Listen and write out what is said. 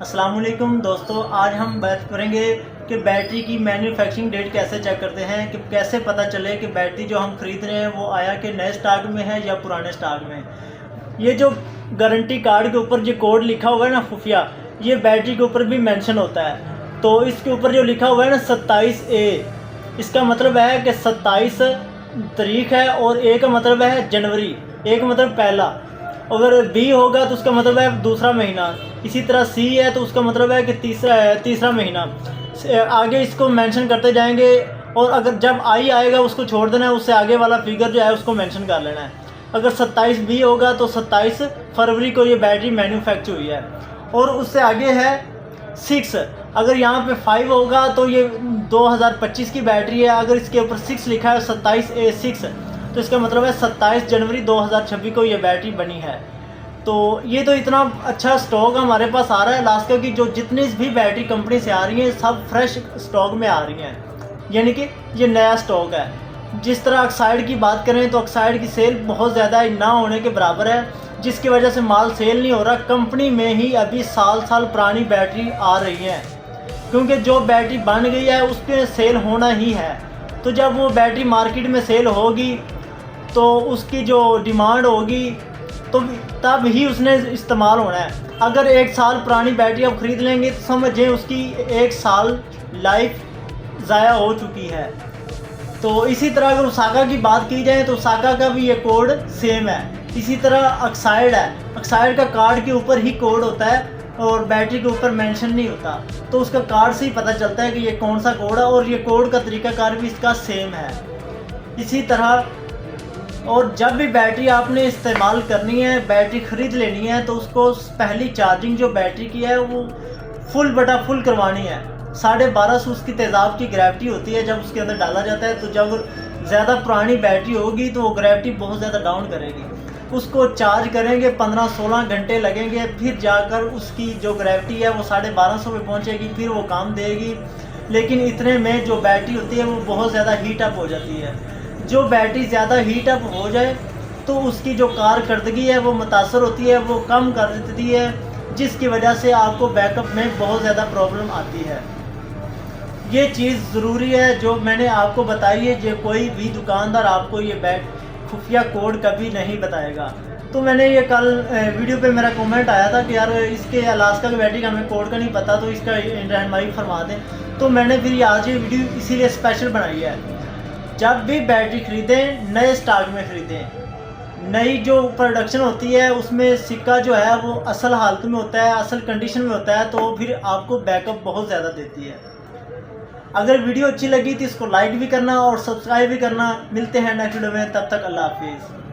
अस्सलाम वालेकुम दोस्तों, आज हम बात करेंगे कि बैटरी की मैन्युफैक्चरिंग डेट कैसे चेक करते हैं, कि कैसे पता चले कि बैटरी जो हम ख़रीद रहे हैं वो आया कि नए स्टॉक में है या पुराने स्टॉक में। ये जो गारंटी कार्ड के ऊपर जो कोड लिखा हुआ है ना खुफिया, ये बैटरी के ऊपर भी मेंशन होता है। तो इसके ऊपर जो लिखा हुआ है ना 27A, इसका मतलब है कि 27 तारीख है और ए का मतलब है जनवरी, ए का मतलब पहला, अगर बी होगा तो उसका मतलब है दूसरा महीना, इसी तरह सी है तो उसका मतलब है कि तीसरा महीना। आगे इसको मेंशन करते जाएंगे और अगर जब आई आएगा उसको छोड़ देना है, उससे आगे वाला फिगर जो है उसको मेंशन कर लेना है। अगर 27 बी होगा तो 27 फरवरी को ये बैटरी मैन्युफैक्चर हुई है। और उससे आगे है 6, अगर यहाँ पे 5 होगा तो ये 2025 की बैटरी है। अगर इसके ऊपर 6 लिखा है 27A6 तो इसका मतलब है 27 जनवरी 2026 को ये बैटरी बनी है। तो ये तो इतना अच्छा स्टॉक हमारे पास आ रहा है लास्ट का कि जो जितनी भी बैटरी कंपनी से आ रही हैं सब फ्रेश स्टॉक में आ रही हैं, यानी कि ये नया स्टॉक है। जिस तरह ऑक्साइड की बात करें तो ऑक्साइड की सेल बहुत ज़्यादा ना होने के बराबर है, जिसकी वजह से माल सेल नहीं हो रहा। कंपनी में ही अभी साल पुरानी बैटरी आ रही है, क्योंकि जो बैटरी बन गई है उसके सेल होना ही है। तो जब वो बैटरी मार्केट में सेल होगी तो उसकी जो डिमांड होगी तो तब ही उसने इस्तेमाल होना है। अगर 1 साल पुरानी बैटरी आप ख़रीद लेंगे तो समझें उसकी 1 साल लाइफ ज़ाया हो चुकी है। तो इसी तरह अगर उसाका की बात की जाए तो उसाका का भी ये कोड सेम है। इसी तरह ऑक्साइड है, ऑक्साइड का कार्ड के ऊपर ही कोड होता है और बैटरी के ऊपर मेंशन नहीं होता, तो उसका कार्ड से ही पता चलता है कि ये कौन सा कोड है, और ये कोड का तरीकाकार भी इसका सेम है। इसी तरह और जब भी बैटरी आपने इस्तेमाल करनी है, बैटरी ख़रीद लेनी है, तो उसको पहली चार्जिंग जो बैटरी की है वो फुल करवानी है। 1250 उसकी तेज़ाब की ग्रेविटी होती है जब उसके अंदर डाला जाता है। तो जब ज़्यादा पुरानी बैटरी होगी तो वो ग्रेविटी बहुत ज़्यादा डाउन करेगी। उसको चार्ज करेंगे 15-16 घंटे लगेंगे, फिर जाकर उसकी जो ग्रेविटी है वो 1250 पे पहुँचेगी, फिर वो काम देगी। लेकिन इतने में जो बैटरी होती है वो बहुत ज़्यादा हीट अप हो जाती है। जो बैटरी ज़्यादा हीट अप हो जाए तो उसकी जो कारकर्दगी है वो मुतासर होती है, वो कम कर देती है, जिसकी वजह से आपको बैकअप में बहुत ज़्यादा प्रॉब्लम आती है। ये चीज़ ज़रूरी है जो मैंने आपको बताई है, जो कोई भी दुकानदार आपको ये खुफिया कोड कभी नहीं बताएगा। तो मैंने ये कल वीडियो पे मेरा कमेंट आया था कि यार इसके अलास्का की बैटरी का हमें कोड का नहीं पता, तो इसका रहनुमाई फरमा दें। तो मैंने फिर आज ये वीडियो इसीलिए स्पेशल बनाई है। जब भी बैटरी ख़रीदें नए स्टॉक में ख़रीदें। नई जो प्रोडक्शन होती है उसमें सिक्का जो है वो असल हालत में होता है, असल कंडीशन में होता है, तो फिर आपको बैकअप बहुत ज़्यादा देती है। अगर वीडियो अच्छी लगी तो इसको लाइक भी करना और सब्सक्राइब भी करना। मिलते हैं नेक्स्ट वीडियो में, तब तक अल्लाह हाफिज़।